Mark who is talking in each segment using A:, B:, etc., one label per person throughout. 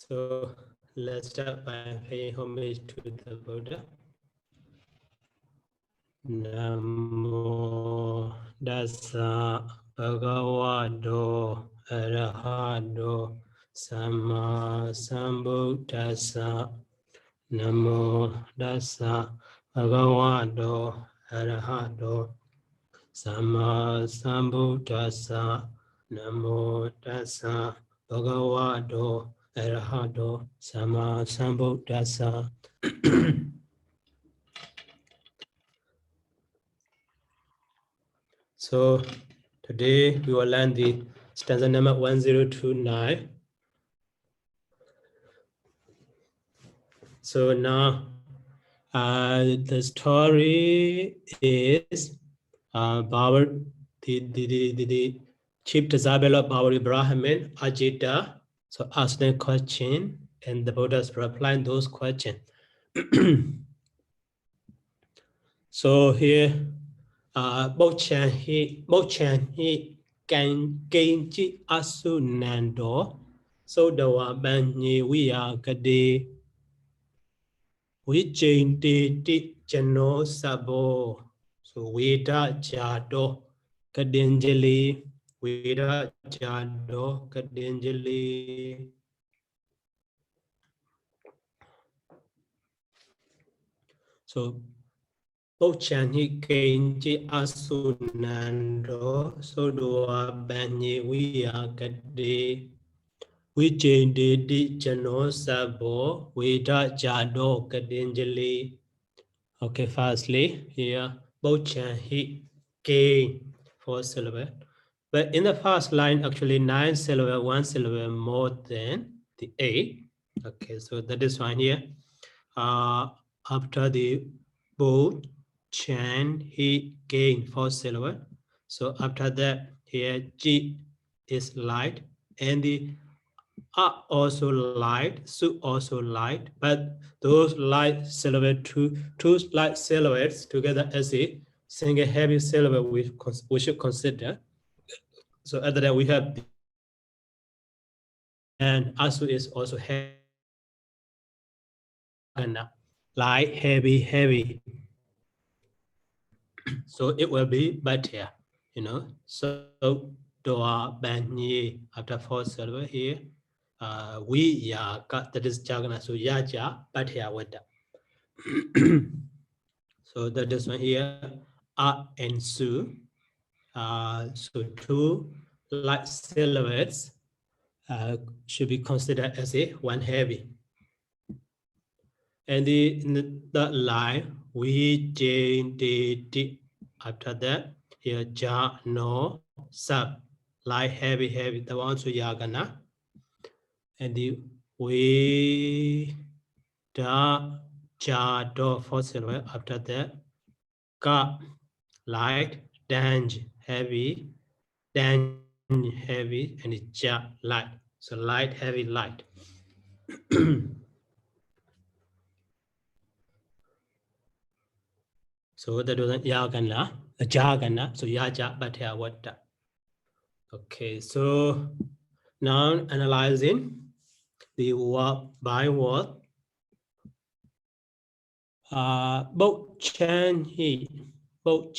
A: So let's start by paying homage to the Buddha. Namo Dassa Bhagavato Arahato Samma Sambuddhassa. Namo Dassa Bhagavato Arahato Samma Sambuddhassa. Namo Dassa Bhagavato Arahato Samma Sambuddhassa. So today we will learn the stanza number 1029. So now the story is about the chief disciple of our Brahmin, Ajita. So ask the question and the Buddha's replying those questions. So here, Bộc Chan Hi Can Chi Asu Nando So Dawa Ban Nhi Wiya Gade We Chain Ti Chano Sabo So Veda Jado Kadenjali Veda Jado Kadenjali. So Bộc Chan Hi Can Chi Asu Nando So Dawa Ban Nhi Wiya Gade We chain di chano sabo Veda jado kadenjali. Okay, firstly, here Bochan Hi gain 4 syllable. But in the first line, actually 9 syllable, 1 syllable more than the 8. Okay, so that is fine here. After the Bochan Hi gain 4 syllable. So after that, here G is light and the are also light, su also light, but those light silhouette, two light silhouettes together as a single heavy silhouette we should consider. So other than we have and asu is also heavy, light, heavy. So it will be better, you know. So doa banyi after 4 syllable here. We ya got that is jagana, so yaja, but here went up. So that is one here, and su. So two light silhouettes should be considered as a one heavy. And in the line, we d. After that, here ja no sub, light heavy. The one to yagana. And the we da ja do 4 silhouette. After that, ka light, dange heavy, and it's ja light. So light, heavy, light. So that was yagana, jagana. So yaja, but here what? Okay, so now analyzing the word by word. Both Chan He. So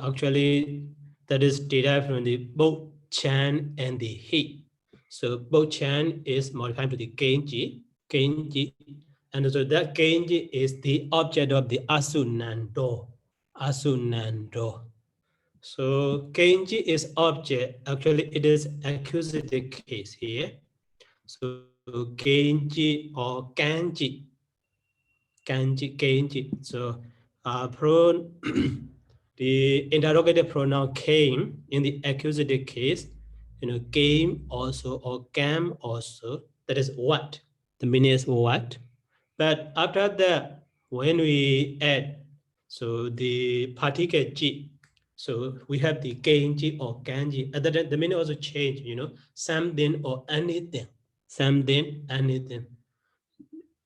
A: actually, that is derived from the both Chan and the He. So both Chan is modified to the Genji, and so that Genji is the object of the Asunando. So Genji is object. Actually, it is accusative case here. So Genji or Kanji. So the interrogative pronoun came in the accusative case, came also or came also, that is what. The meaning is what. But after that, when we add, so the particle G, so we have the Genji or Kanji, other than the meaning also change, something or anything, anything.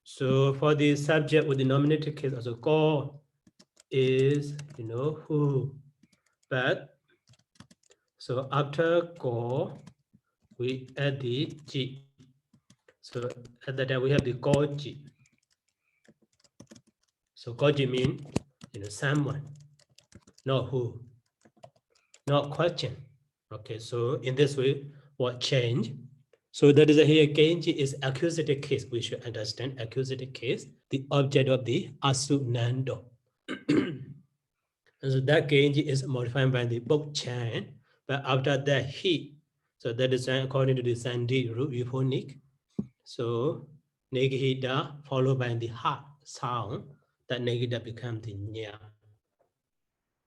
A: So for the subject with the nominative case also, go is, who. But so after go, we add the G. So at that time we have the koji. So koji means someone, not who, not question. Okay, so in this way, what change? So that is here genji is accusative case. We should understand accusative case, the object of the asunando. And so that genji is modified by the bokchan, but after that he. So that is according to the Sandi root euphonic. So negida followed by the ha sound, that negida becomes the nya.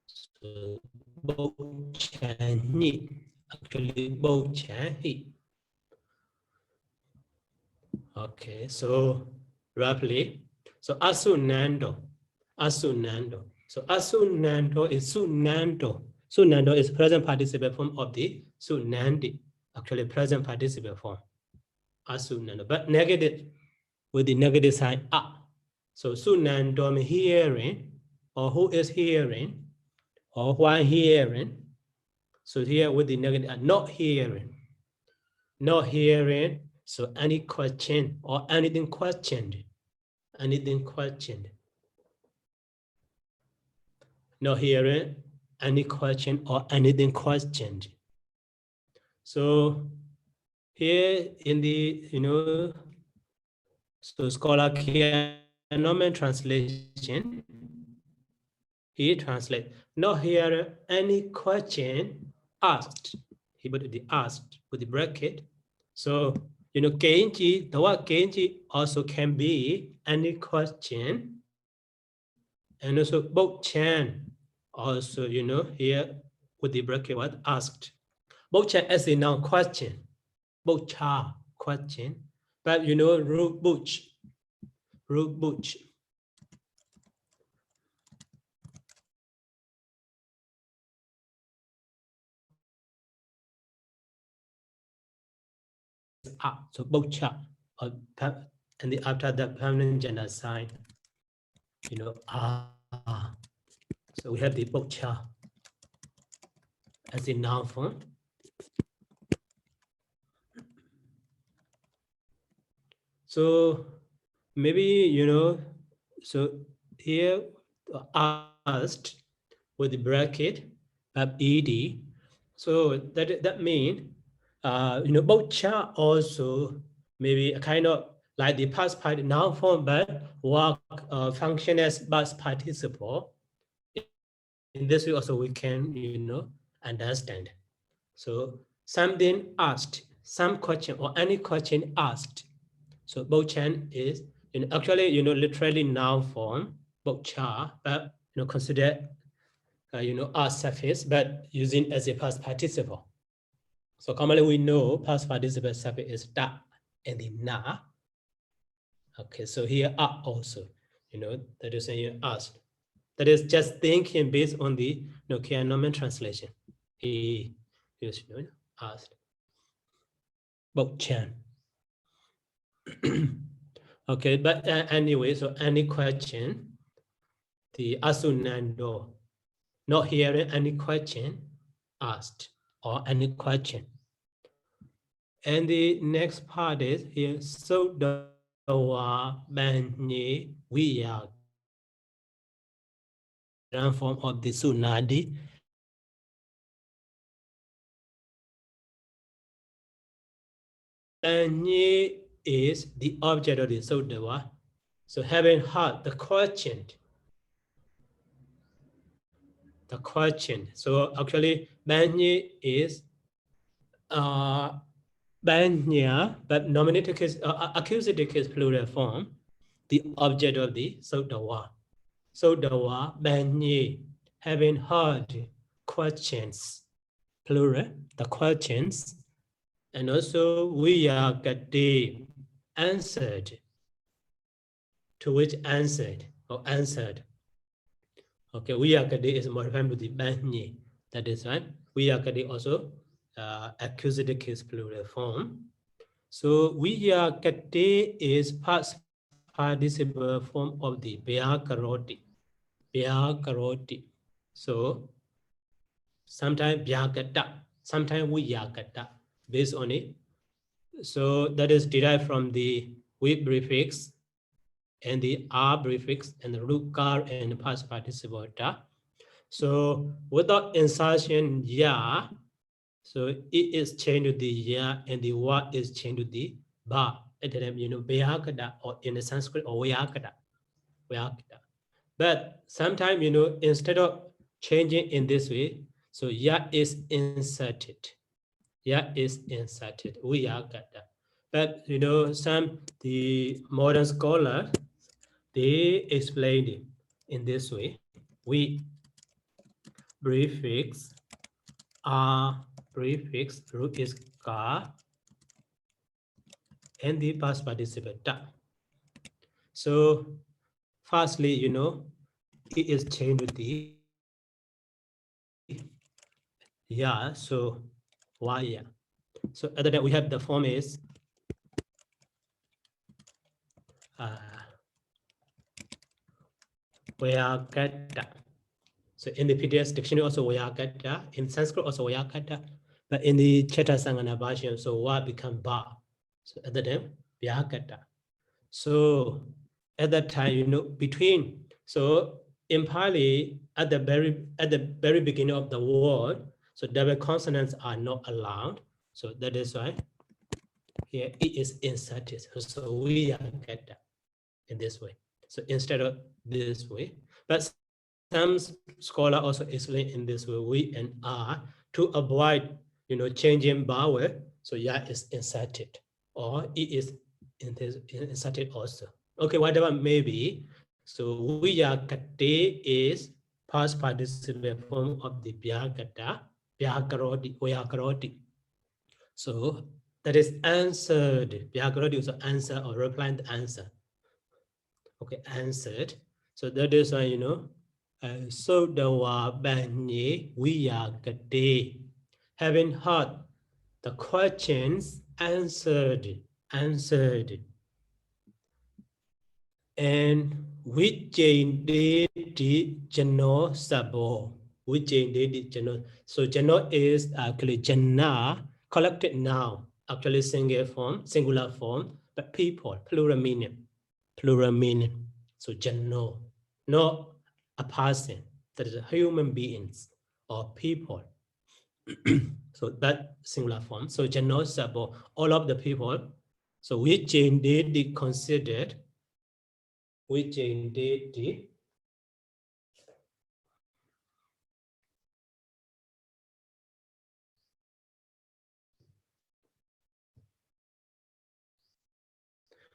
A: So bokchan actually bokchan he. Okay, so roughly, so asunando. So asunando is sunando. Sunando is present participle form of the sunandi, actually present participle form. Asunando, but negative with the negative sign a. So sunando means hearing, or who is hearing, or why hearing. So here with the negative, not hearing. Not hearing. So any question or anything questioned. Anything questioned. Not hearing any question or anything questioned. So here in the, so scholar Norman translation, he translates, not hearing any question asked. He put the asked with the bracket. So, genji, the word genji also can be any question. And also bokchan, also, here with the bracket what asked. Bokchan as a noun question. Bokcha, question. But root butch. So bokcha, and the after the permanent gender sign, So we have the bokcha as a noun form. So maybe, so here asked with the bracket of ed. So that means, bokcha also maybe a kind of like the past part noun form, but work function as past participle. In this way also we can, understand. So something asked, some question or any question asked. So bokchan is actually literally noun form bokcha, but consider as suffix, but using as a past participle. So commonly we know past participle suffix is da and the na. Okay, so here are also, that is saying asked. That is just thinking based on the Nokia Norman translation. He is asked. Bokchan. Okay, but anyway, so any question, the asunando, not hearing any question asked or any question. And the next part is here, Sayadaw Banye Viya, form of the Sunadi. Banye is the object of the Sayadaw. So having heard the question. So actually, Banye is Banya, but nominative case, accusative case plural form, the object of the Sayadaw. Sayadaw Banye, having heard questions, plural, the questions, and also Viyagati, answered, to which answered or answered. Okay, Viyagati is modified with the Banye, that is right. Viyagati also accusative case plural form. So Viyagati is past participle form of the Vyakaroti. So sometimes Vyagata, sometimes Viyagata, based on it, So that is derived from the we prefix and the R prefix and the root car and the past participle ta. So without insertion ya, so it is changed to the ya and the wa is changed to the ba. At the time, Vyakada or in the Sanskrit or Vyakada. But sometimes, instead of changing in this way, so ya is inserted. Ya is inserted. Vyakada. But the modern scholars, they explained it in this way. We prefix prefix root is ka and the past participle ta. So firstly, it is changed to the yeah, so why yeah. So other than we have the form is Vyakata. So in the PDS dictionary also Vyakata, in Sanskrit also Vyakata, but in the Cheta Sangana version, so wa become ba. So other than Vyakata. So at that time, between, so in Pāli, at the very beginning of the word, so double consonants are not allowed. So that is why here it is inserted. So we are get that in this way. So instead of this way, but some scholar also explain in this way, we and are, to avoid, changing vowel. So ya is inserted, or it is inserted also. Okay, whatever may be. So we are kate is past participle form of the vyakata, vyakaroti. So that is answered. Vyakaroti is answer or reply the answer. Okay, answered. So that is why, Sayadaw banye viyakate. Having heard the questions answered. And Vijayindeti Jano Sabo. Vijayindeti Jano. So Jano is actually Jana, collected noun, actually singular form, but people, plural meaning. So Jano, not a person, that is human beings or people. So that singular form. So Jano Sabo, all of the people. So Vijayindeti considered. Vijayindeti.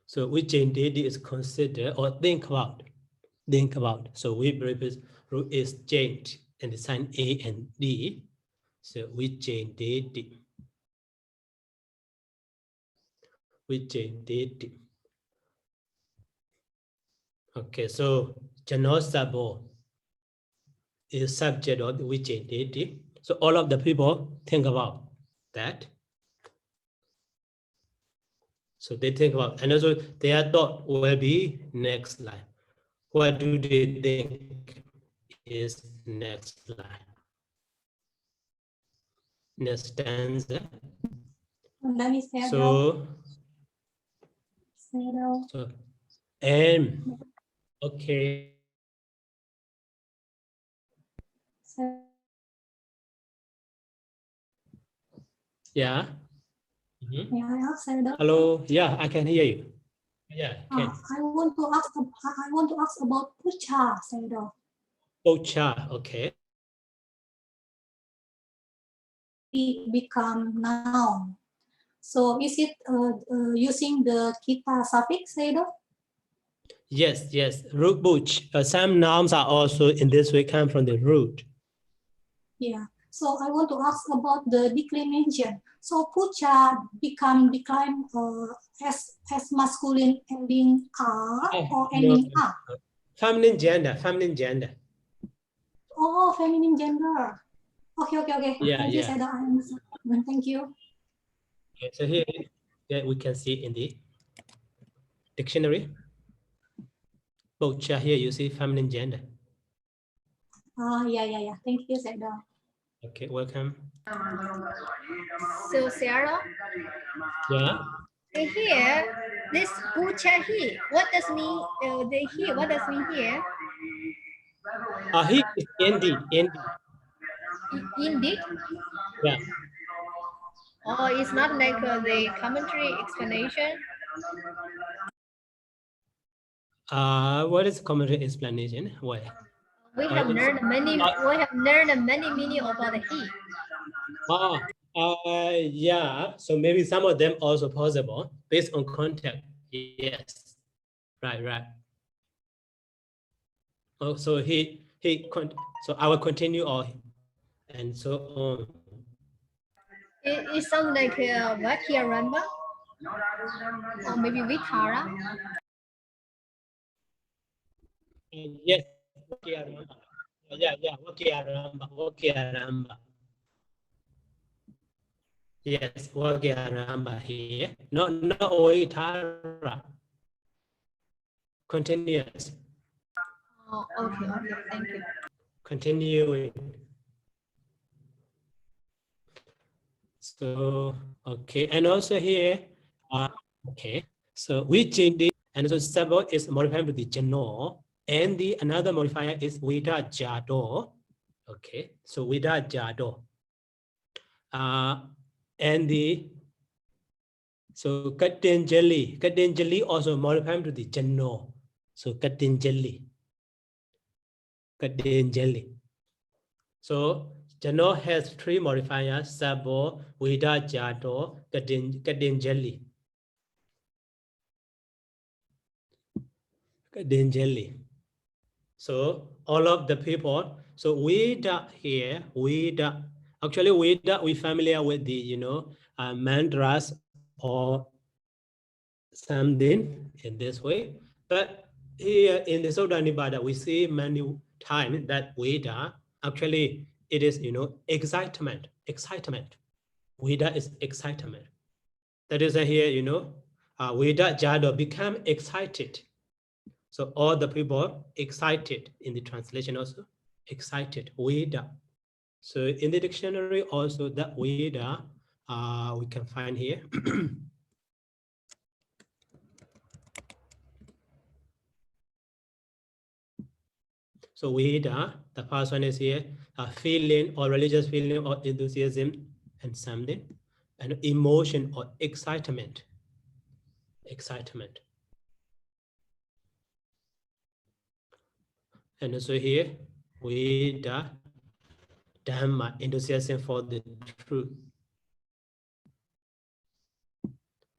A: So Vijayindeti is considered or think about. So we preface root is changed and the sign A and D. So Vijayindeti. Okay, so Janosabo is subject of the Vijayindeti. So all of the people think about that. So they think about, and also their thought will be next line. What do they think is next line? Next stanza. So and okay. Yeah. Mm-hmm. Hello. Yeah, I can hear you. Yeah.
B: I want to ask about pucha, Sayadaw.
A: Pucha. Okay.
B: It become noun. So is it using the kita suffix, Sayadaw?
A: Yes. Root buch. Some nouns are also in this way come from the root.
B: Yeah. So I want to ask about the declination. So pucha become decline as masculine ending or ending a.
A: Feminine gender.
B: Oh, feminine gender. Okay.
A: Yeah,
B: Thank you, Sayadaw. I understand. Thank you.
A: Okay, so here we can see in the dictionary. Pucha, here you see feminine gender.
B: Yeah. Thank you, Sayadaw.
A: Okay, welcome.
C: So Sarah,
A: Yeah.
C: here this pucha he. What does mean? The he. What does mean here?
A: He is Andy. Andy.
C: Indeed.
A: Yeah.
C: Or it's not like the commentary explanation.
A: What is commentary explanation? Why?
C: We have learned many. We have learned many meaning about the he.
A: Yeah. So maybe some of them also possible based on context. Yes. Right. Oh, so so I will continue or and so on.
C: It sounds like Vakyaramba or maybe Vitara.
A: Yes, Vakyaramba. Yeah, Vakyaramba. Yes, Vakyaramba here. Not Vitara. Continuous.
C: Oh, okay, thank you.
A: Continuing. So, okay, and also here, okay, so we change it, and so Sabo is modified with the Jano, and the another modifier is Vida Jado. Okay, so Vida Jado. And the so Katinjali also modified to the Jano. So Katinjali. So Jano has three modifiers: Sabo, Vida Jado, Katinjali. So all of the people. So Veda here, Veda. Actually, Veda, we familiar with the mantras or something in this way. But here in the Sodhanibada, we see many times that Veda actually it is excitement. Veda is excitement. That is here Veda Jado become excited. So all the people excited in the translation also excited Veda. So in the dictionary also that Veda we can find here. So Veda, the first one is here, a feeling or religious feeling or enthusiasm and something, and emotion or excitement. And also here, Veda, Dhamma, enthusiasm for the truth.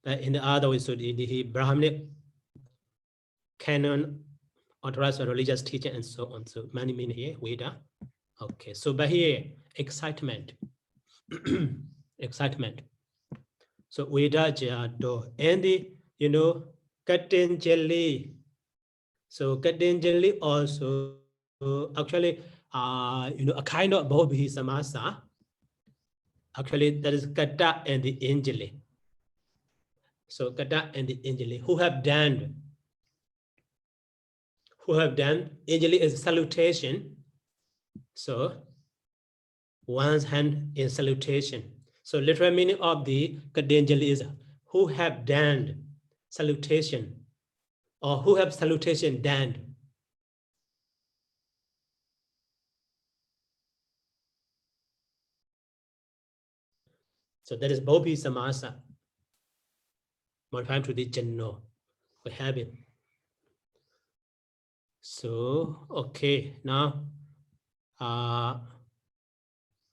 A: But in the other way, so the Brahmanic canon authorized a religious teaching and so on. So many mean here, Veda. Okay, so but here, excitement. So Veda Jado. And the, Katinjali. So Katinjali also actually, a kind of Bobhi Samasa. Actually, that is Kata and the Anjali. So Kata and the Anjali who have done. Anjali is salutation. So one's hand in salutation. So literal meaning of the Katanjali is who have done salutation or who have salutation done. So that is Bobhi Samasa. Modified to the Janno. We have it. So, okay, now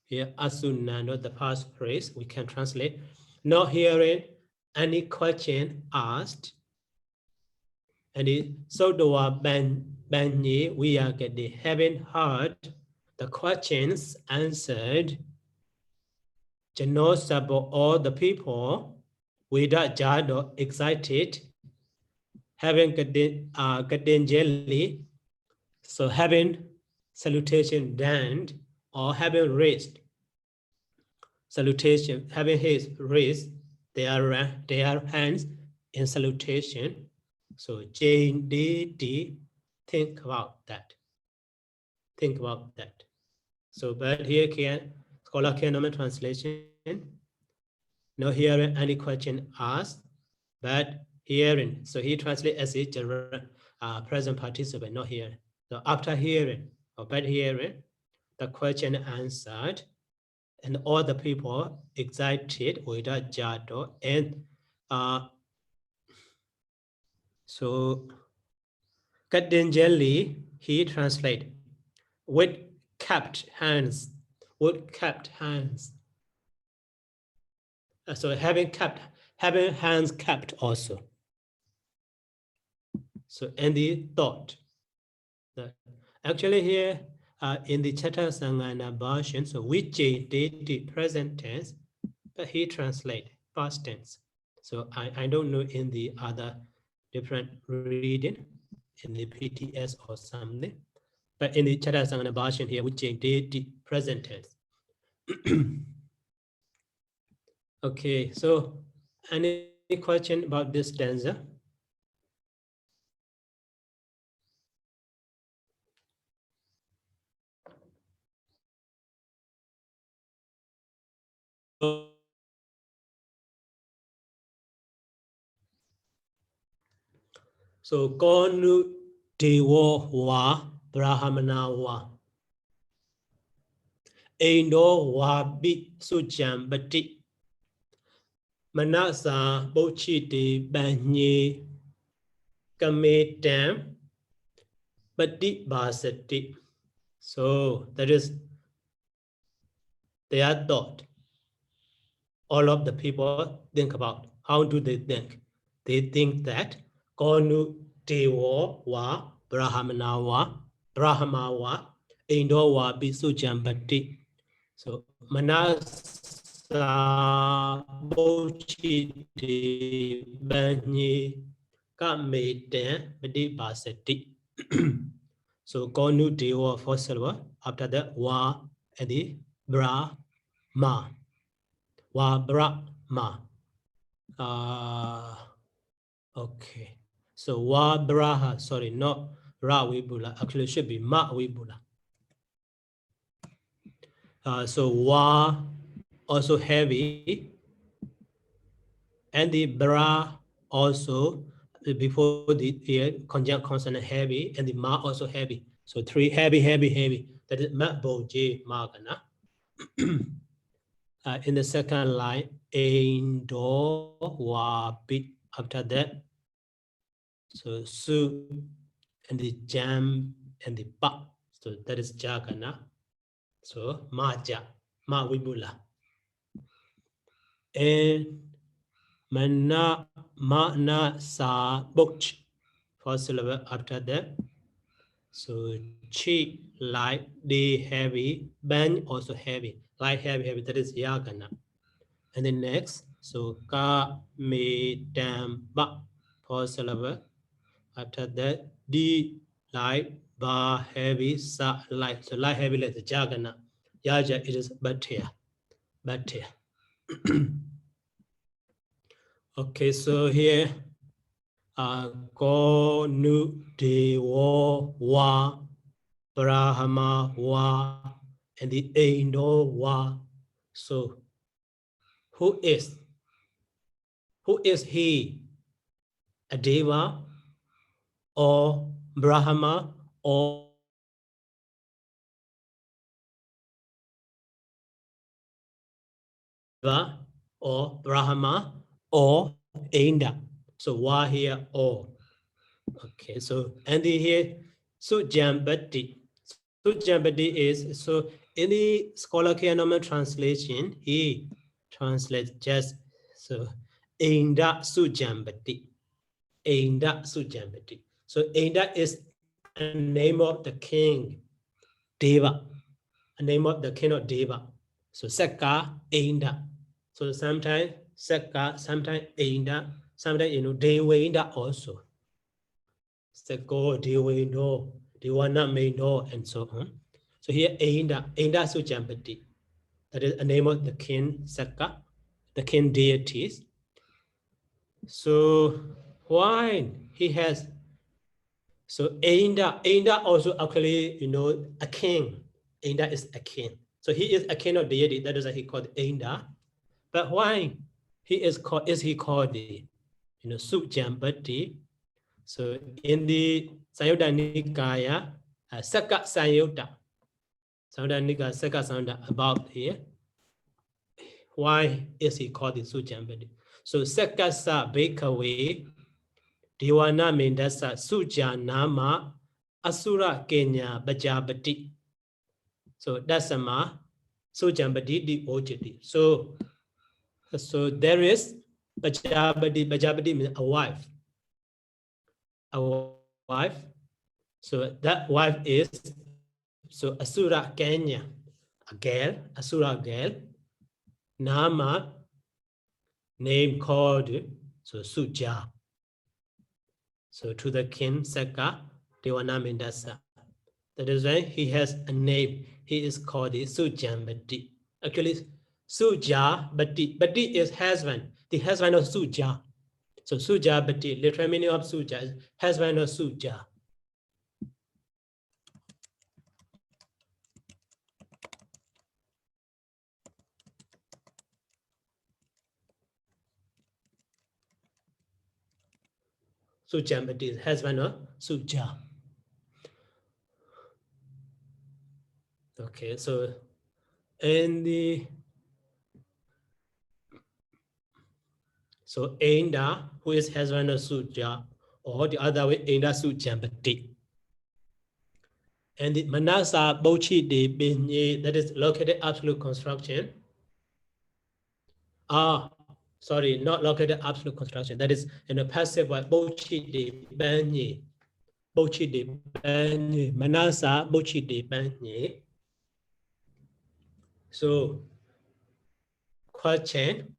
A: here Asunano, the first phrase, we can translate. Not hearing any question asked. And so do Banyi, we are getting having heard the questions answered. Jano Sabo, all the people, without Jado, excited, having Kadenjali, so having salutation done or having raised salutation, having his raised their hands in salutation. So Jane D, think about that. So but here can scholarly normal translation. No hearing any question asked, but hearing. So he translates as a general present participle, not hearing. So after hearing or bad hearing, the question answered, and all the people excited without Jato, and so contingently he translate with kept hands, with kept hands. So having hands kept also. So and the thought. Actually here in the Chata Sangana version, so which did the present tense, but he translate past tense. So I don't know in the other different reading in the PTS or something, but in the Chata Sangana version here, which did the present tense. Okay, so any question about this stanza? So konu dewo wa brahmana wa Eindo wa bi sujambati manasa bochiti banye kametam bati basati. So that is their thought. All of the people think about how do they think? They think that konu dewo wa brahmana wa brahma wa Eindo wa bi sujambati. So manasa bochiti banye kametan bati basati. So konu dewa first syllable, after that wa and the brahma. Wa brahma. Okay. So wa braha, sorry, not ra wibula. Actually, it should be ma wibula. So wa also heavy, and the bra also before the conjunct consonant heavy, and the ma also heavy. So three heavy, heavy, heavy. That is ma bo j magana. In the second line, ein do wa bit. After that, so su and the jam and the ba. So that is jagana. So ma ja, ma wibula. And mana na sa boch. First syllable after that. So chi light, day heavy, ban also heavy, light heavy, heavy. That is yagana. And then next, so ka me dam ba. First syllable after that. D light, ba heavy, sa light. So light heavy like the jagana. Yaja it is batia. Batia. Okay, so here ko nu dewo wa brahma wa and the eindo wa. So who is he? A deva or brahma or brahma or ainda. So wa here or. Okay, so and here Sujambati. Sujambati is so in the scholarly normal translation, he translates just so Ainda Sujambati. Ainda Sujambati. So Ainda is a name of the king, Deva, a name of the king of Deva. So Saka Ainda. So sometimes Saka, sometimes Ainda, sometimes Dewinda also. Seko, Dewindo, Dewana Meindo, and so on. So here Ainda Sujambati. That is a name of the king Saka, the king deities. So why he has so Ainda also actually a king. Ainda is a king. So he is a king of deity. That is why he called Ainda. But why he is called the Sujambati? So in the Sayadaw Nikaya, Saka Sayadaw, Sayadaw Nikaya Saka Sayadaw about here. Why is he called the Sujambati? So Sakasa Bekaway, Diwana Mendasa Suja Nama Asura Kenya Bajabati. So that's a ma Sujambati di Ojiti. So there is Bajabati. Bajabati means a wife. A wife. So that wife is so Asura Kenya, a girl, Asura girl. Nama name called so Suja. So to the king Saka Dewanamindasa. That is why he has a name. He is called the Sujambati. Actually, Suja Bati. Bati is husband. The husband of Suja. So Suja Bati. Literal meaning of Suja is husband of Suja. Sujambati is husband of Suja. Okay, so in the so Ainda, who is husband of Suja, or the other way, Ainda Sujambati. And the Manasa Bochi de Benye, that is located absolute construction. Sorry, not located absolute construction. That is in a passive word, Bochi de Benye. Bochi de Benye. Manasa Bochi de Benye. So, question.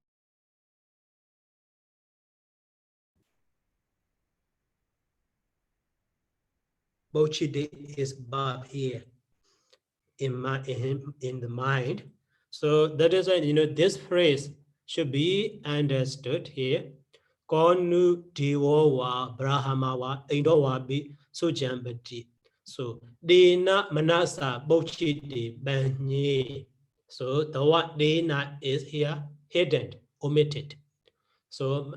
A: Bochi de is Bob here in the mind. So that is why this phrase should be understood here. Konu diwowa brahamawa indowabi sujambati. So dena manasa bochi de banye. So the word dena is here hidden, omitted. So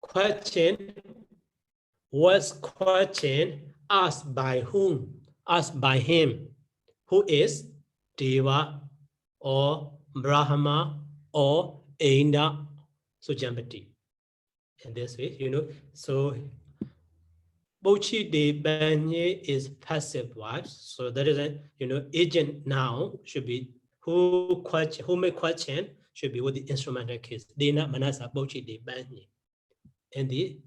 A: question was question asked by whom? Asked by him. Who is Deva or Brahma or Ainda Sujambati. In this way, so Bochi de Banye is passive voice. So that is a agent now should be who may question should be with the instrumental case. Dena Manasa Bochi de Banye. And the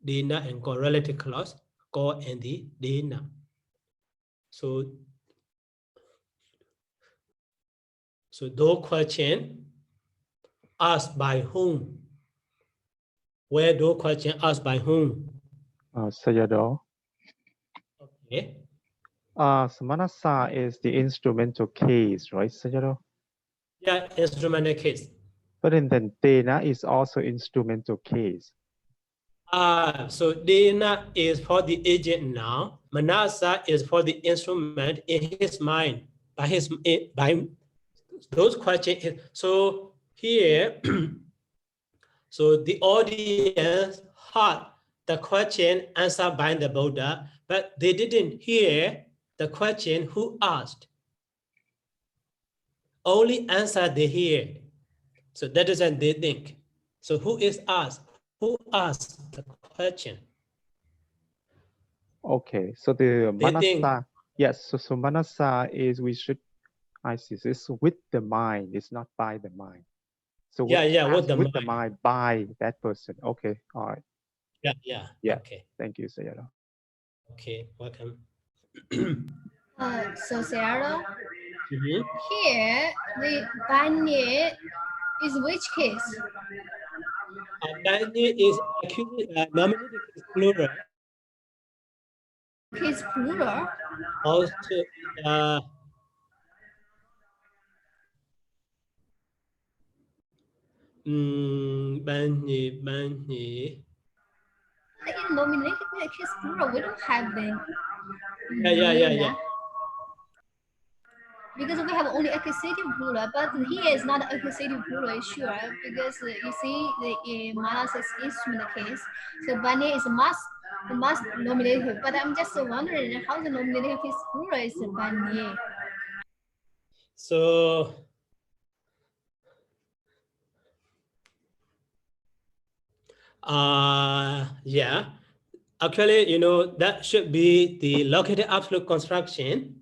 A: Dena and correlative clause, go and the Dena. So those question asked by whom? Where those question asked by whom?
D: Sayadaw.
A: Okay.
D: Manasa is the instrumental case, right, Sayadaw?
A: Yeah, instrumental case.
D: But then Dena is also instrumental case.
A: So Dena is for the agent now. Manasa is for the instrument in his mind. By those questions. So here, so the audience heard the question answered by the Buddha, but they didn't hear the question who asked. Only answer they hear. So that is what they think. So who is asked? Who asked the question?
D: Okay, so the
A: They
D: Manasa,
A: think,
D: yes, so Manasa is I see, so it's with the mind, it's not by the mind. So
A: with the
D: mind by that person. Okay, all right.
A: Yeah. Okay.
D: Thank you, Sayadaw.
A: Okay, welcome.
C: So Sayadaw, here the Banye is which case?
A: Banye is nominated is plural.
C: Case plural.
A: Also, Banye.
C: Like in nominated case plural, we don't have the.
A: Yeah.
C: because we have only accusative plural, but here is not accusative plural, sure, because you see the Manas is instrument case, so Banye is must nominative, but I'm just wondering how the nominative is plural is Banye.
A: So yeah, actually, you know, that should be the located absolute construction.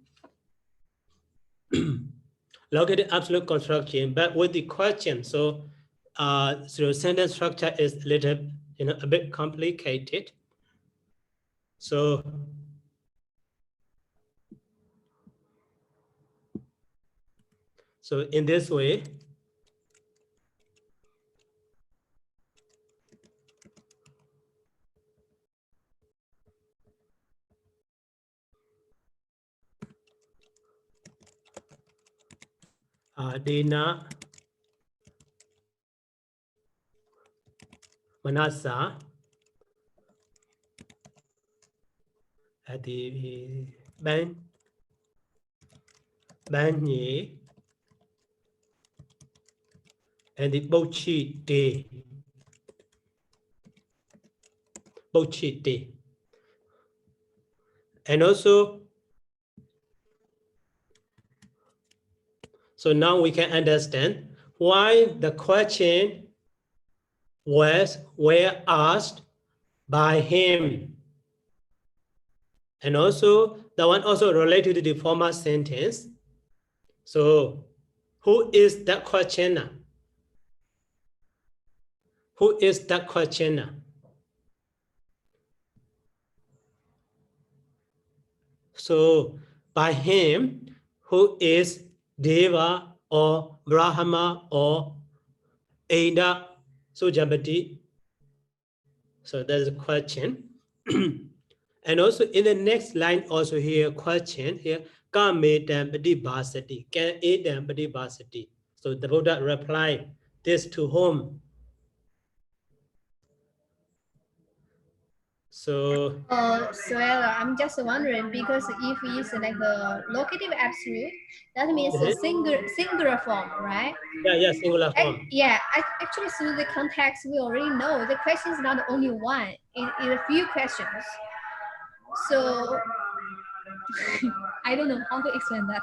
A: Located absolute construction, but with the question, so sentence structure is a little, you know, a bit complicated. So in this way, Dina Manasa at the Ban Nhĩ and the Bochi Day. Bochi Day. And also, so now we can understand why the question were asked by him. And also, the one also related to the former sentence. So, who is that questioner? Who is that questioner? So, by him, who is Deva or Brahma or Ada Sujabati? So, that's a question. And also in the next line, also here, question here, Kametam Padibhasati, can Edam Padibhasati. So the Buddha replied this to whom? So
C: I'm just wondering, because if it's like a locative absolute, that means a singular form, right?
A: Yeah, singular form.
C: Actually, through the context, we already know the question is not only one, it's a few questions. So I don't know how to explain that.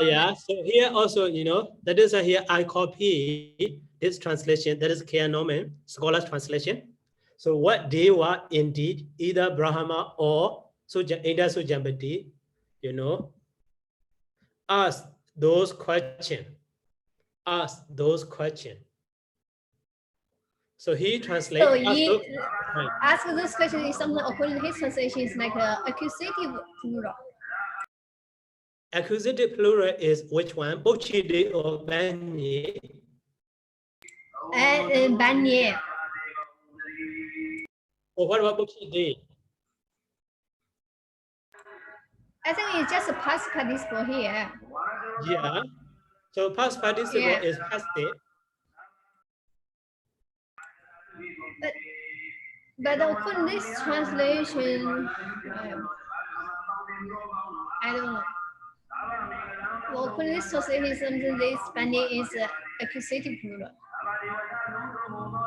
A: Yeah. So here also, you know, that is here I copy this translation, that is K. Norman, scholar's translation. So what they were indeed either Brahma or Ida Sujambati, you know, ask those questions. Ask those questions. So he translates.
C: So ask those questions is something according to his translation is like accusative plural.
A: Accusative plural is which one? Bochide or Banye?
C: And Banye.
A: Or what about Bochide?
C: I think it's just a past participle here.
A: Yeah. So past participle is passive.
C: But according to this translation, I don't know. Well, according to this translation, something this Banye is accusative plural.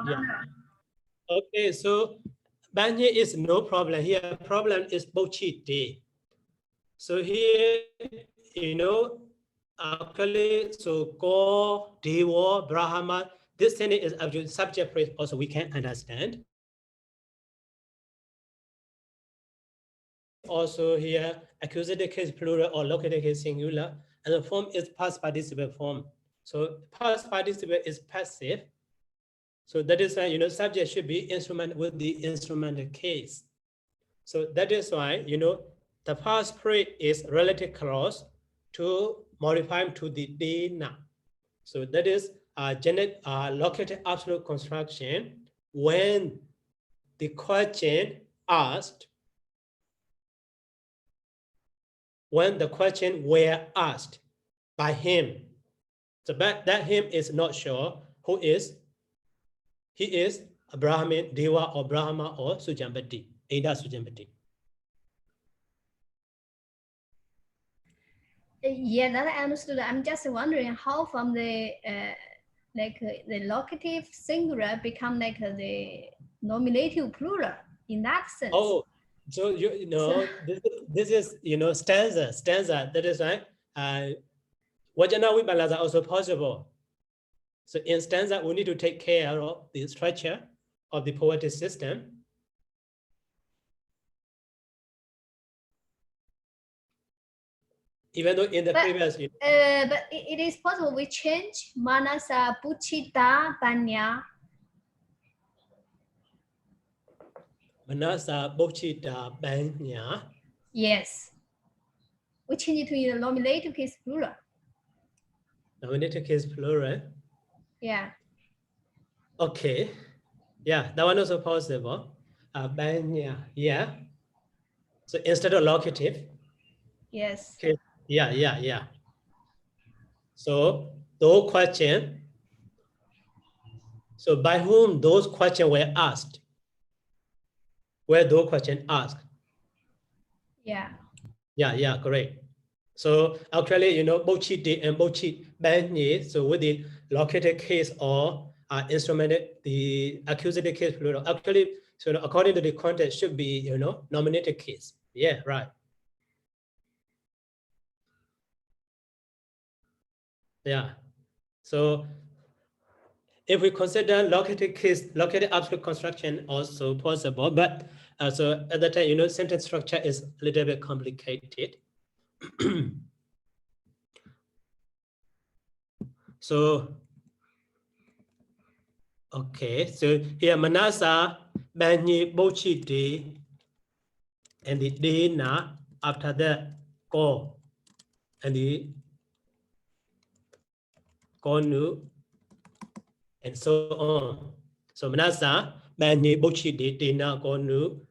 A: Yeah. Okay, so Banye is no problem here. Problem is Bochide. So here, you know, actually, so Ko, Dewa, Brahma, this sentence is actually subject phrase also we can understand. Also here, accusative case plural or located case singular, and the form is past participle form. So past participle is passive. So that is why, you know, subject should be instrument with the instrumental case. So that is why, you know, the past phrase is relative clause to modify to the dena. So that is located absolute construction when the question asked, when the question were asked by him. So that him is not sure who is. He is a Brahmin, Deva or Brahma or Sujambati, Ada Sujambati.
C: Yeah, that I understood. I'm just wondering how from the the locative singular become like the nominative plural in that sense.
A: Oh, so you know this is stanza. That is right. Vajana Vibhalas are also possible. So in stanza, we need to take care of the structure of the poetic system. Even though in the previous,
C: but it is possible we change Manasa Puchita Tanya.
A: Manasa Bochita Banya.
C: Yes. We change it to the nominative case plural.
A: Nominative case plural.
C: Yeah.
A: Okay. Yeah, that one also possible. Banya. Yeah. So instead of locative.
C: Yes.
A: Okay. Yeah. So those questions. So by whom those questions were asked? Were those questions asked?
C: Yeah.
A: Yeah, correct. So actually, Bochiti and Bochit Banye, so with the located case or instrumented, the accusative case plural. Actually, so according to the context, should be nominated case. Yeah, right. Yeah. So if we consider located case, located absolute construction also possible, but so at that time, sentence structure is a little bit complicated. So, okay, so here Manasa, Banyi, Bochiti, and the Dina, after that, Ko, and the Konu, and so on. So Manasa, Banyi, Bochiti, Dina, Konu,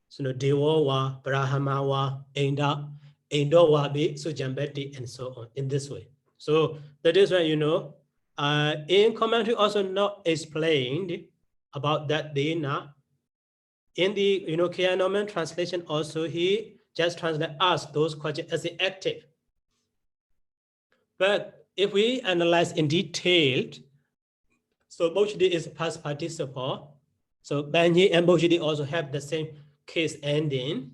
A: so Dewa, Brahmawa, Enda, Endo Wabi, Sujambeti, and so on, in this way. So that is why, in commentary also not explained about that Dina. In the Kianoman translation also, he just ask those questions as the active. But if we analyze in detail, so Bochidi is past participle. So Banyi and Bochidi also have the same case ending.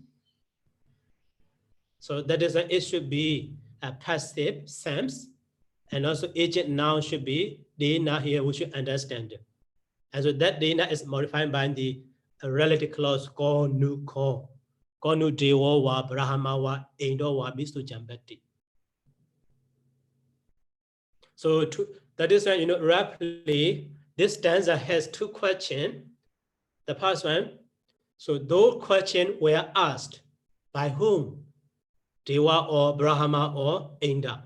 A: So that is why it should be a passive sense, and also agent noun should be Dina here, we should understand. And so that Dina is modified by the relative clause ko nu ko. Ko nu dewo wa brahma wa indo wa bistu jambati. So that is why, roughly, this stanza has two questions. The first one, so those questions were asked by whom? Dewa or Brahma or Inda?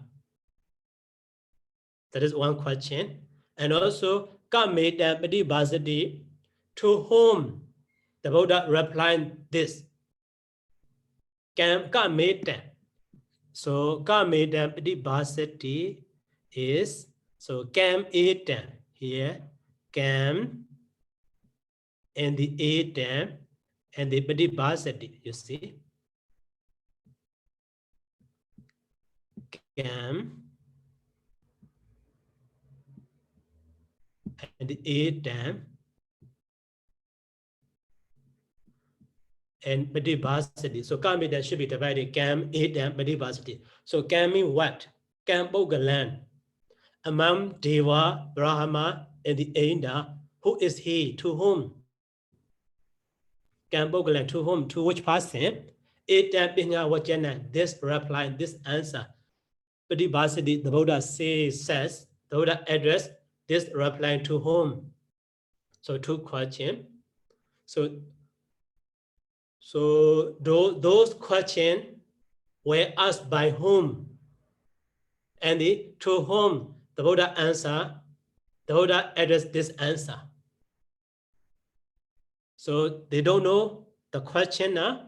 A: That is one question. And also, Kameta Pati Basati, to whom the Buddha replied this. Kameta. So Kameta Pati Basati is, so Kam Etam here, Kam and the Etam and the Pati Basati, you see. Kam and the Etam and Madhibhasati. So Kamita should be divided Kam, Etam, Madhibhasati. So Kam means what? Kam Bogalan. Among Deva, Brahma, and the Ainda, who is he? To whom? Kam Bogalan, to whom? To which person? Etam Pinya Vajana, this reply, this answer. Madhibhasati, the Buddha says, the Buddha address this reply to whom? So two questions. So those questions were asked by whom? And to whom the Buddha addressed this answer. So they don't know the questioner,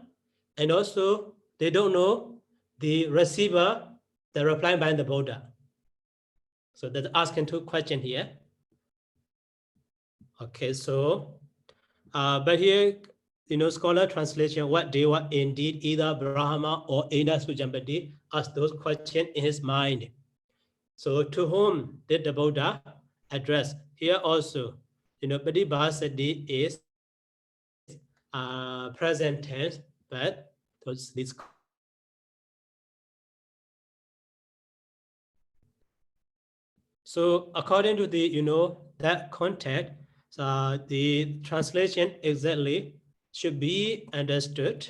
A: and also they don't know the receiver, the reply by the Buddha. So that's asking two questions here. Okay, so, but here, scholar translation, what Deva indeed either Brahma or Inda Sujambati, ask those questions in his mind. So to whom did the Buddha address? Here also, Pratibhasati is present tense, but this. So according to the, that context, the translation exactly should be understood.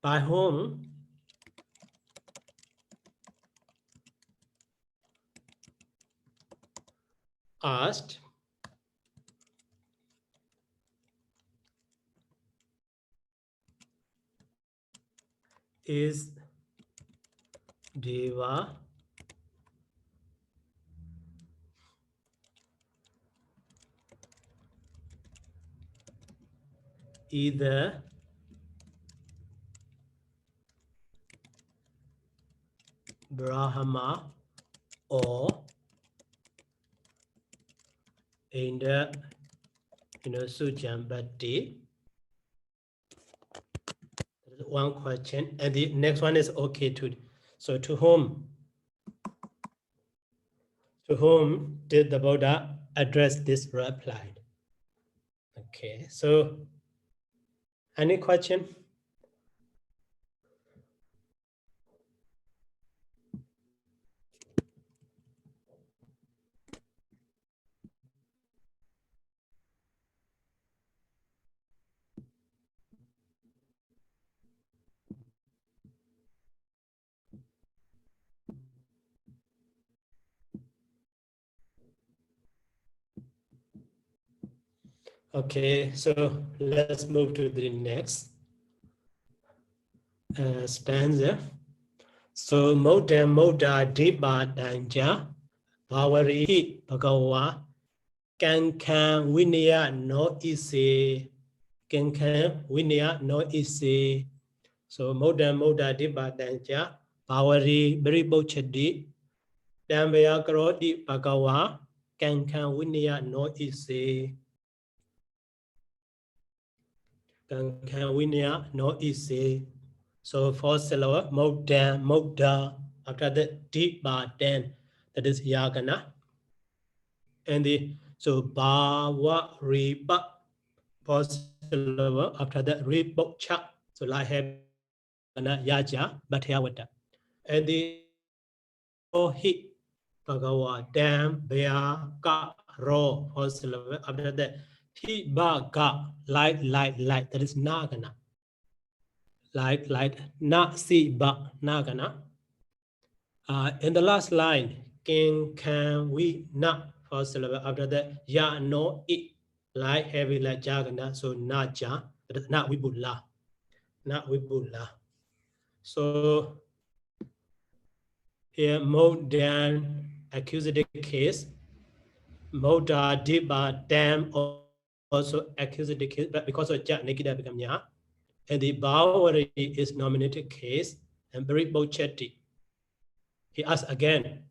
A: By whom asked is Deva either Brahma or in the Sujambati? One question, and the next one is okay too. So to whom did the Buddha address this reply? Okay, so any question? Okay, so let's move to the next stanza. So Moda Dipa Danja Bhavari Bhagawa Kankan Vinaya no ise Kankan Vinaya no ise. So Moda Dipa Danja Bhavari Baribochadi Dambaya Karodi Bhagawa Kankan Vinaya no ise. Kankan Vinaya no ise. So for syllable, Moda, after that Dipa Dan, that is Yagana. And the so Bawa Riba for syllable, after that Ribocha, so like have Yaja, Bhatyawata. And the Hi Bhagawa Dam Bea Ka Ro for syllable, after that Hibaga, like, that is Nagana. Like na si ba nagana. In the last line, king can we not for syllable after that ya no it like heavy like jagana, so na ja, that is not wibula, not wibula. So here more than accusative case, moda diba dam also accusative case, but because of ja nikida become ya. And the Bawari is nominated case, and very bochetti. He asked again,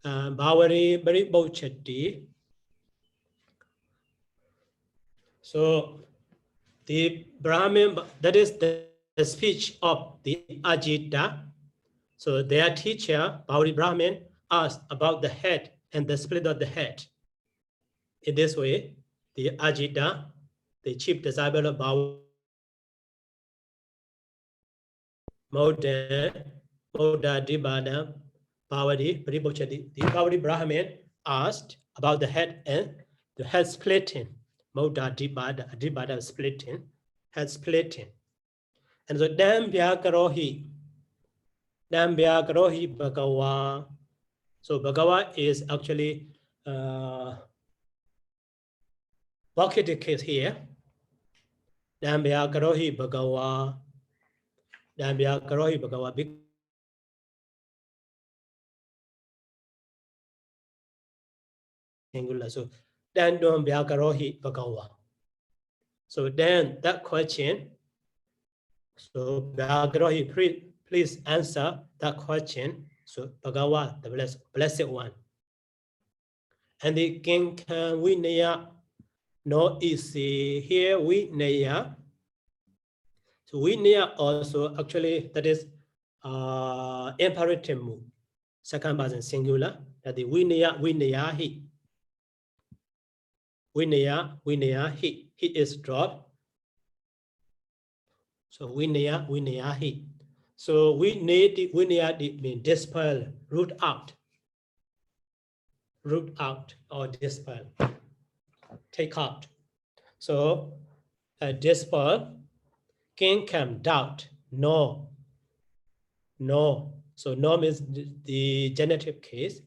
A: Bawari very bochetti. So the Brahmin, that is the speech of the Ajita. So their teacher, Bawari Brahmin, asked about the head and the split of the head. In this way, the Ajita, the chief disciple of Bawari, Moda Dibada, Bawari, Paribochati, the Bawari Brahmin asked about the head and the head splitting. Moda Dibada splitting, head splitting. And so Dambya Karohi Bhagawa. So Bhagawa is actually vocative case here. Dambya Karohi Bhagawa. Dambya Karohi Bhagawa. singular. So then don't Vyakarohi Bhagawa. So then that question, so Vyakarohi, please answer that question. So Bhagawa, the blessed one. And the king can Vinaya, no easy here Vinaya. So Vinaya also actually that is imperative mood. Second person singular, that the Vinaya he. Vinaya he is dropped. So Vinaya he. So Vinaya means dispel, root out or dispel, take out. So dispel, king can doubt, no. So no means the genitive case.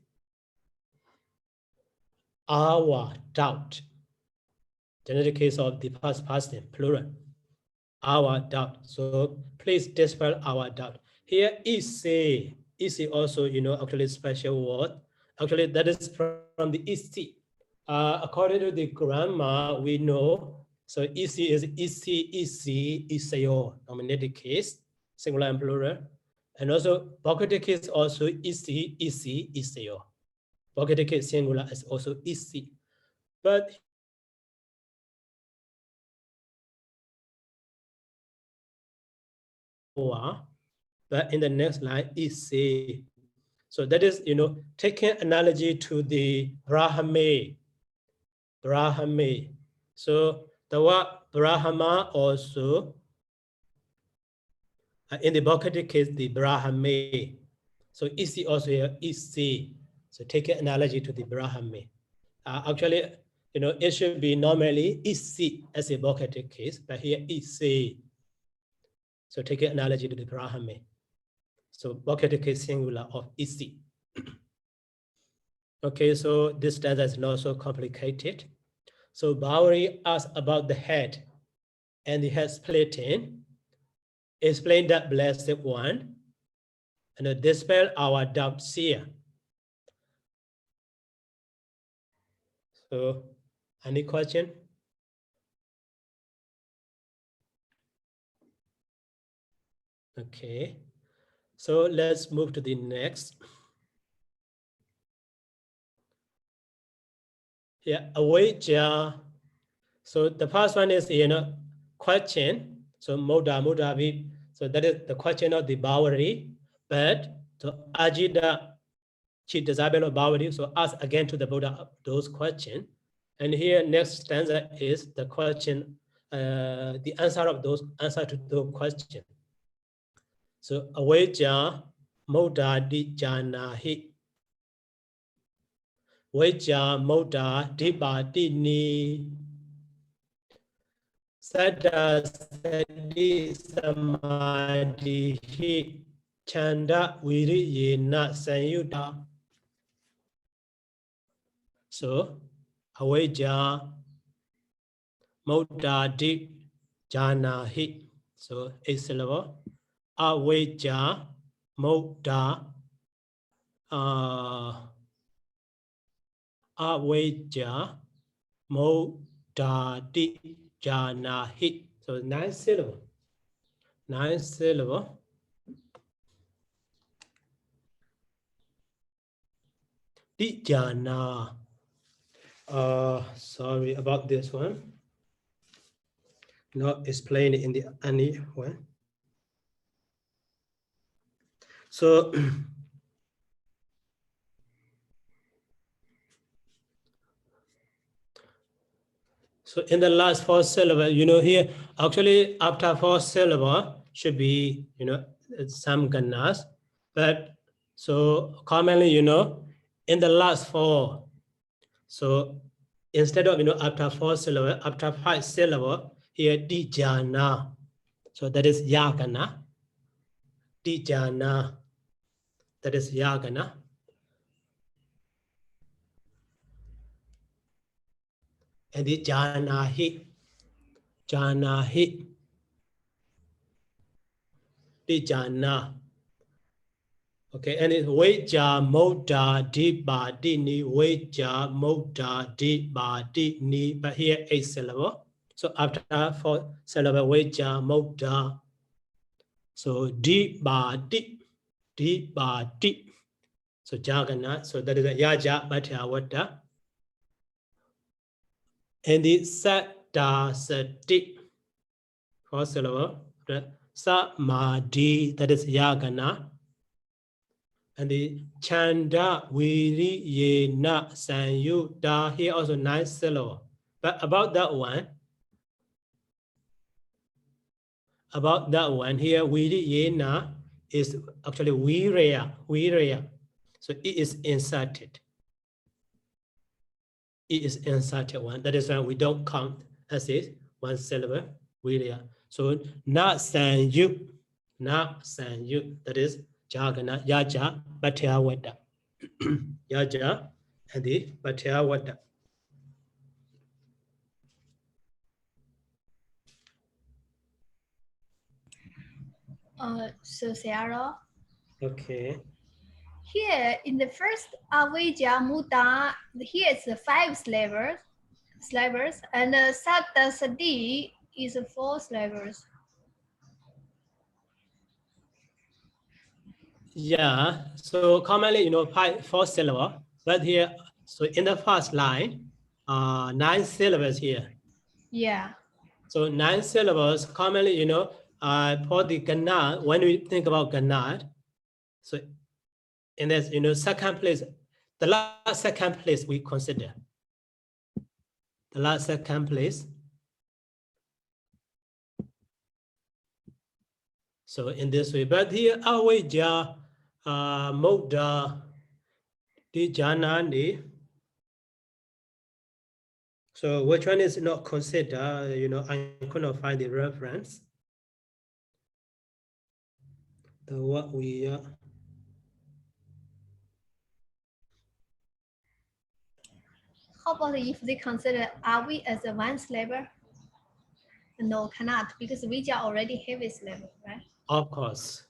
A: Our doubt, genitive case of the past tense, plural. Our doubt. So please dispel our doubt. Here easy also, actually special word. Actually, that is from the easy. According to the grammar, we know. So easy is isayo, nominative case, singular and plural. And also vocative case also easy, isayo. Vocative case singular is also easy. But in the next line easy. So that is, taking analogy to the Brahme. So the word Brahma also, in the vocative case, the Brahme. So easy also here, easy. So take an analogy to the Brahme. Actually, it should be normally easy as a vocative case, but here easy. So take an analogy to the Brahme. So vocative case singular of easy. Okay, so this stanza is not so complicated. So Pāḷi asked about the head and the head splitting. Explain that blessed one and dispel our doubts here. So any question? Okay, so let's move to the next. Yeah, awajja. So the first one is, question. So moda. So that is the question of the Pāḷi. But so ajida, she desirable of Pāḷi. So ask again to the Buddha those questions. And here next stanza is the question, the answer to those questions. So awajja moda di jana hi. Vajja moda dipati ni. Sada sadi samadhi chanda viriyena sanyuta. So, avajja modadi janahi. So, 8 syllable. Avajja moda. Avajja modadi janahi. So 9 syllable. 9 syllable. Dijana. Sorry about this one. Not explained in the any one. So so in the last 4 syllable, here actually after 4 syllable should be some ganas, but so commonly in the last 4. So instead of after 4 syllable, after 5 syllable, here dijana. So that is yagana. Dijana. That is yagana. And the janahi. Dijana. Okay, and it's Weja Moda Di Ba Di Ni, Weja Moda Di Ba Di Ni, but here 8 syllable. So after 4 syllable, Weja Moda. So Di Ba Di, Di Ba Di. So Jagannath, so that is a Yaja Bhatya Wada. And the Sada Sati, 4 syllable, Samadhi, that is Yagana. And the Chanda Viri Yena Sanyuta, here also 9 syllable. But about that one here, Viri Yena is actually Virya. So it is inserted. It is inserted one. That is why we don't count as it 1 syllable, Virya. So na Sanyu, that is Jagana, Yaja, Bhatya Wada. Yaja and the Bhatya Wada.
C: So Sayadaw.
A: Okay.
C: Here in the first Avijja Muta, here is the 5 syllables, and Satta Sadi is 4 syllables.
A: Yeah, so commonly, 4 syllable, but here, so in the first line, 9 syllables here.
C: Yeah.
A: So 9 syllables, commonly, for the Gāthā, when we think about Gāthā, so in this, second place, the last second place we consider. The last second place. So in this way, but here, Avijja, Moda, Dijanani. So which one is not considered? I couldn't find the reference. What we
C: How about if they consider Avi as a 1 syllable? No, cannot, because Vijja already have a syllable, right?
A: Of course.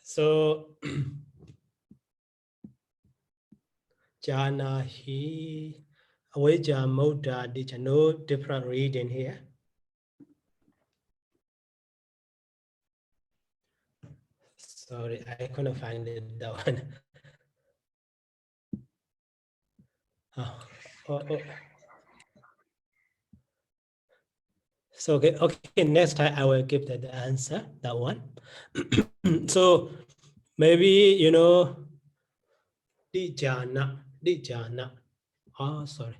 A: So Janahi, Avijja, Moda, Dija, no different reading here. Sorry, I couldn't find it, that one. Oh. So okay, next time I will give the answer, that one. So maybe, Dijana. Oh, sorry.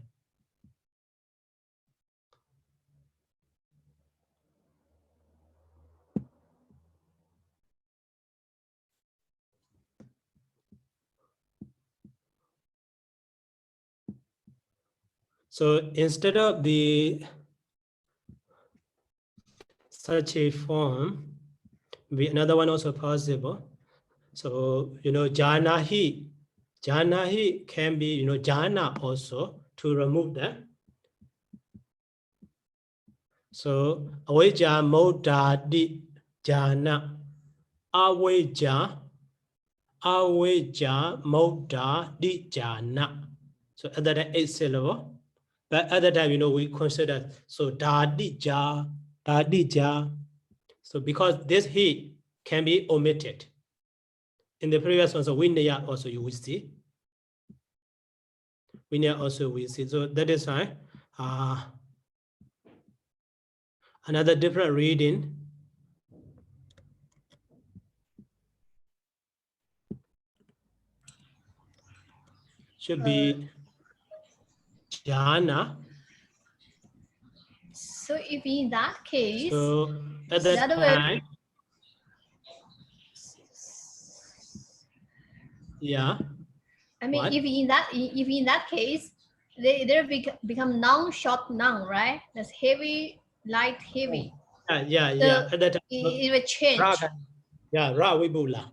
A: So instead of the such a form, another one also possible. So, Janahi can be, Jana also, to remove that. So, Avijja Moda Di Jana, Avijja Moda Di Jana. So other than 8 syllable. But other time, we consider, so Da Di Ja. So because this he can be omitted. In the previous one, so Vinaya also you will see. So that is why another different reading should be Jana.
C: So if in that case,
A: so at that time, yeah.
C: I mean, if in that case, they become noun, short noun, right? That's heavy, light, heavy.
A: Yeah. At that time,
C: it will change.
A: Ravibula.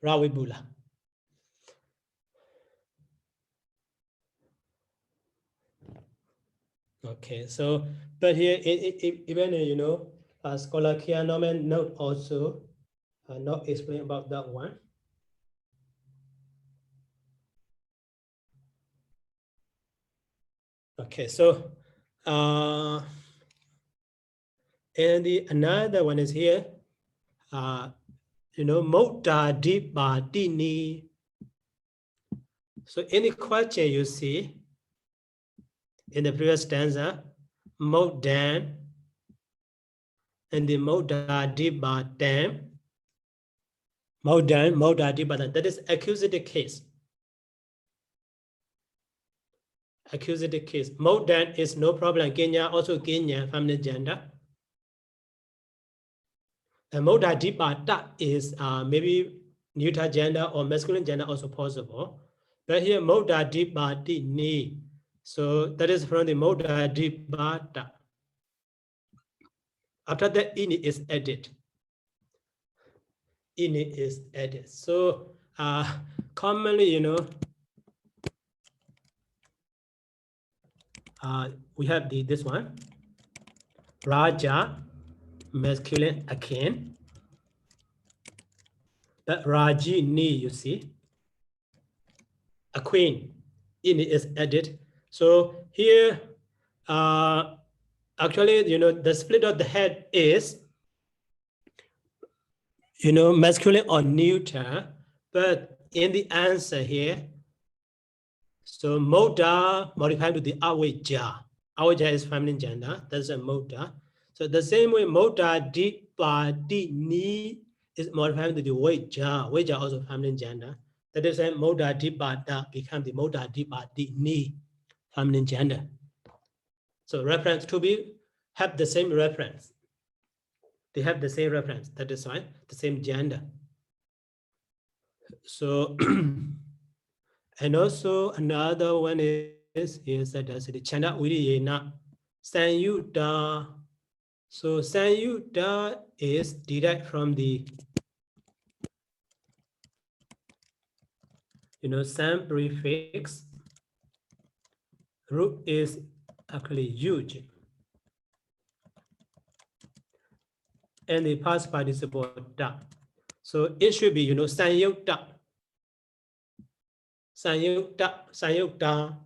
A: Rawibula. Okay, so but here even scholar Kia Norman note also not explain about that one. Okay, so and another one is here. Mota dipa dini. So any question you see in the previous stanza, modan and the moda dipa dam. Modan, moda dipa dam. That is accusative case. Accusative case. Modan is no problem. Kenya also Kenya family gender. And moda dipa da is maybe neuter gender or masculine gender also possible. But here moda dipa di ni. So that is from the moda dipa da. After that, ini is added. Ini is added. So commonly, we have this one. Raja, masculine again. But Rajini, you see, a queen. Ini is added. So here, actually, the split of the head is, masculine or neuter. But in the answer here, so moda modified to the aweja. Aweja is feminine gender. That's a moda. So the same way moda di pa di ni is modified to the weja. Weja also feminine gender. That is why moda di pa da become the moda di pa di ni feminine gender. So reference to be have the same reference. They have the same reference. That is why the same gender. So and also another one is that the Chanda Uriyena Sanyuta. So Sanyuta is derived from the San prefix. Root is actually huge. And the past participle da. So it should be Sanyuta. Sanyukta.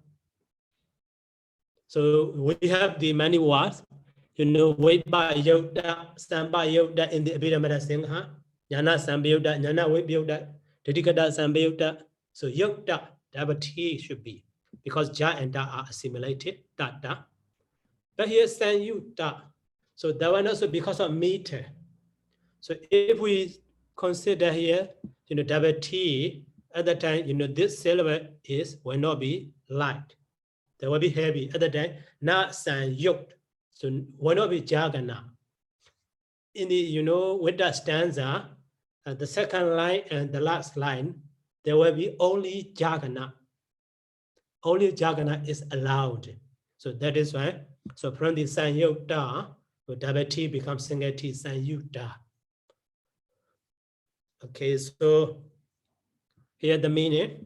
A: So we have the many words, Vaipa Yoda, Samba Yoda in the Abhidhamma Singha, Yana Samba Yoda, Yana Vaipa Yoda, Dedikada Samba Yoda. So Yoda, double T should be, because Ja and Da are assimilated, Da. But here Sanyukta. So that one also because of meter. So if we consider here, double T, at the time, this syllable will not be light. They will be heavy. At the time, na san yoked. So will not be jagana. In the, with that stanza, the second line and the last line, there will be only jagana. Only jagana is allowed. So that is why. So from the san yokta, so double T becomes single T, san yukta. Okay, so here the meaning.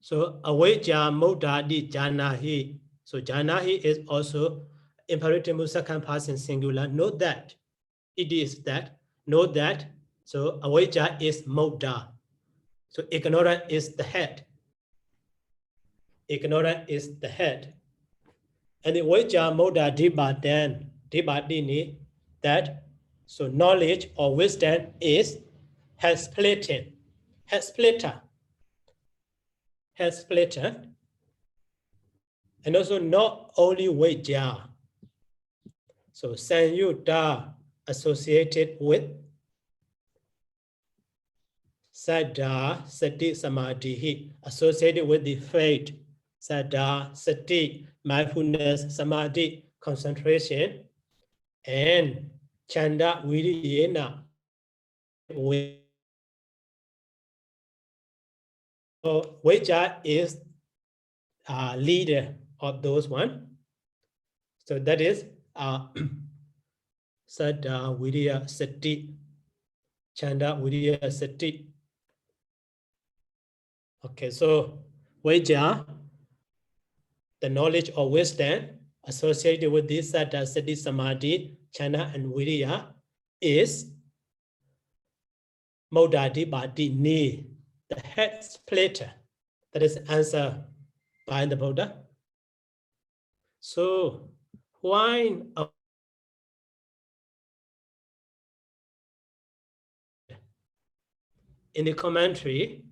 A: So aweja moda di janahi. So janahi is also imperative second person singular. Note that it is that. Note that. So aweja is moda. So ignorant is the head. Ignorant is the head. And the aweja moda diba dan diba dini, that. So knowledge or wisdom has splitted. Has splitter. Has splitted. And also not only Weja. So Sanyuta associated with Sada, Sati, Samadhi, associated with the faith. Sada, Sati, mindfulness, Samadhi, concentration, and Chanda, Viriyena, with Weja is leader of those one. So that is Saddha, Viriya, Sati, Chanda, Viriya, Sati. Okay, so Vaja, the knowledge or wisdom associated with this Saddha, Sati, Samadhi, Chanda, and Viriya is Modadi Badi Ni, the head splitter. That is answered by the Buddha. So why in the commentary,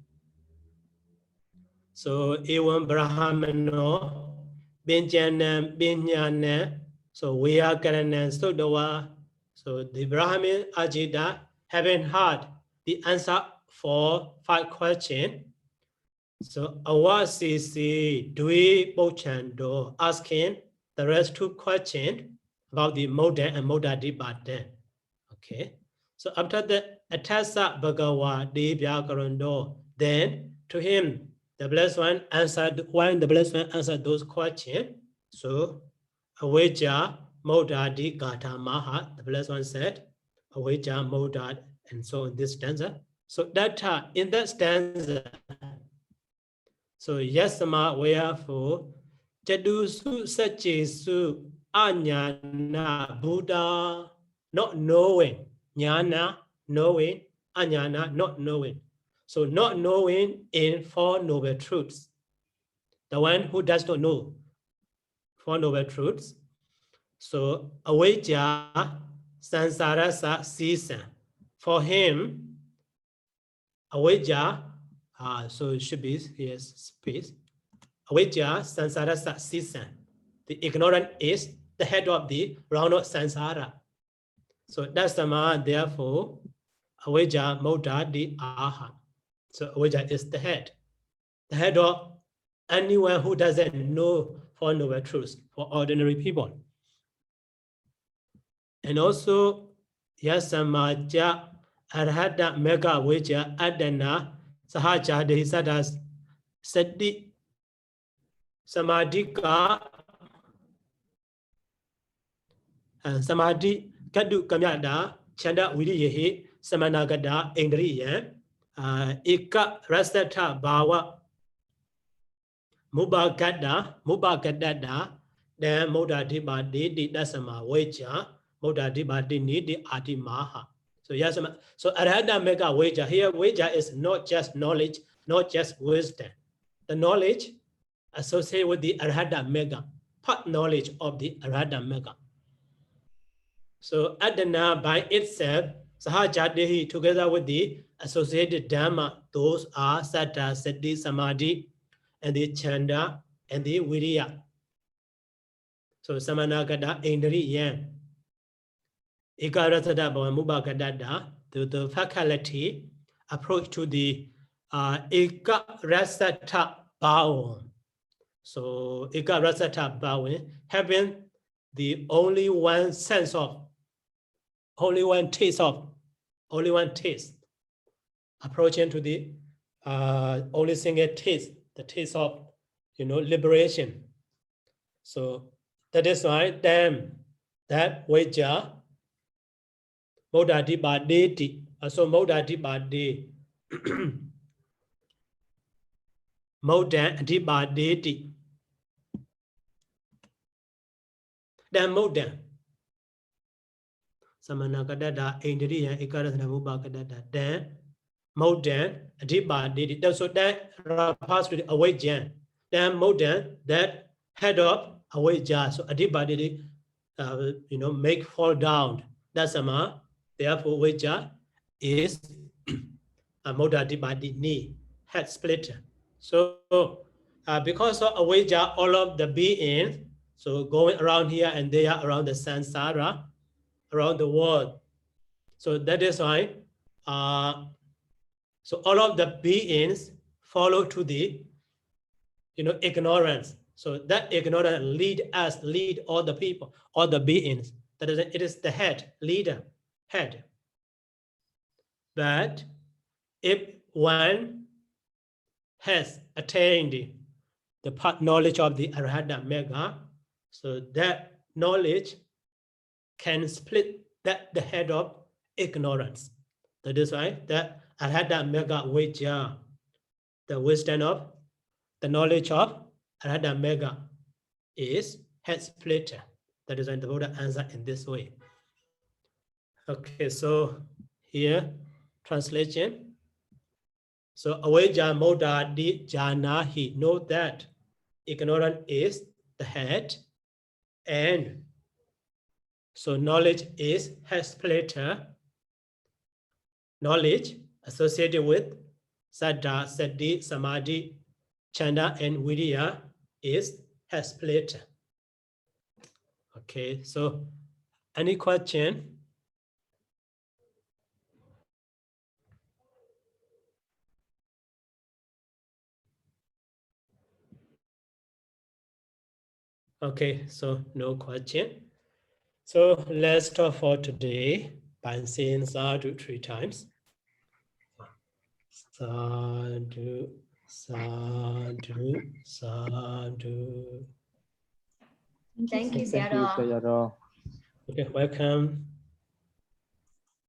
A: so Ewan Brahmano, Binjanam, Binyana, so we are Garanan Sudawa. So the Brahmin Ajita, having heard the answer for 5 questions, so Awasisi Dui Bochando asking the rest 2 questions about the Modan and Modadibadan. Okay. So after the Atasa Bhagawa Devyakarando, then to him the blessed one answered, when the blessed one answered those questions, so Aweja Modadi Gāthā Maha, the blessed one said, Aweja Modad, and so in this stanza. So that in that stanza, so Yasama wherefore Jadusu Sachesu Anyana Buddha, not knowing, Jnana knowing, Anyana not knowing. So not knowing in 4 noble truths. The one who does not know 4 noble truths. So Avijja Sansarasa season. For him, Avijja, so it should be, yes, space. Avijja Sansarasa season. The ignorant is the head of the round of samsara. So that's the man, therefore, Avijja Moda di Aha. So Avijja is the head of anyone who doesn't know 4 noble truths for ordinary people. And also, Yasamaja Arhata Mega Vijja Adana Sahaja Dehisadas Sati Samadhika Samadhi Kadu Kamyada Chanda Viriyehi Samanagada Indriya Ika Rasata Bawa Mubagadada then Modadibadi di Dasama Waja Modadibadi ni di Adimaha. So yes, so Arhata Mega Waja here, Waja is not just knowledge, not just wisdom. The knowledge associated with the Arhata Mega, part knowledge of the Arhata Mega. So Adana by itself, Sahajadehi together with the associated Dhamma, those are Saddha, Sati, Samadhi, and the Chanda, and the Viriya. So Samanagada, Indriya. Ikaratada Mubhagadada, the faculty approach to the Ikarasata Bhavan. So Ikarasata Bhavan, having the only one sense of, only one taste, approaching to the only single taste, the taste of, liberation. So that is why then that Vijja Modadibadi, so Modadibadi, Modadibadi, then Modan. Samanakadada, Indriya, Ikaratana Mubhakadada, then Modan, Adibadi. So that refers to the Avijja. Then Modan, that head of Avijja. So Adibadi, make fall down. That's Sama. Therefore, Avijja is a Modadibadi ni, head splitter. So because of Avijja, all of the beings, so going around here and there around the samsara, around the world. So that is why, so all of the beings follow to the, ignorance. So that ignorance lead all the people, all the beings. That is, it is the head, leader, head. But if one has attained the part knowledge of the Arhata Mega, so that knowledge can split that the head of ignorance. That is why that Arhata Mega Vijja, the wisdom of the knowledge of Arhata Mega is head splitter. That is why the Buddha answered in this way. Okay, so here translation. So Avijja Moda Di Janahi, know that ignorance is the head, and so knowledge is head splitter. Knowledge associated with Saddha, Sati, Samadhi, Chanda, and Viriya is head splitter. Okay, so any question? Okay, so no question. So let's stop for today by saying sadhu 3 times. Sadhu, sadhu, sadhu.
C: Thank you, Sayadaw.
D: Sayadaw.
A: Okay, welcome.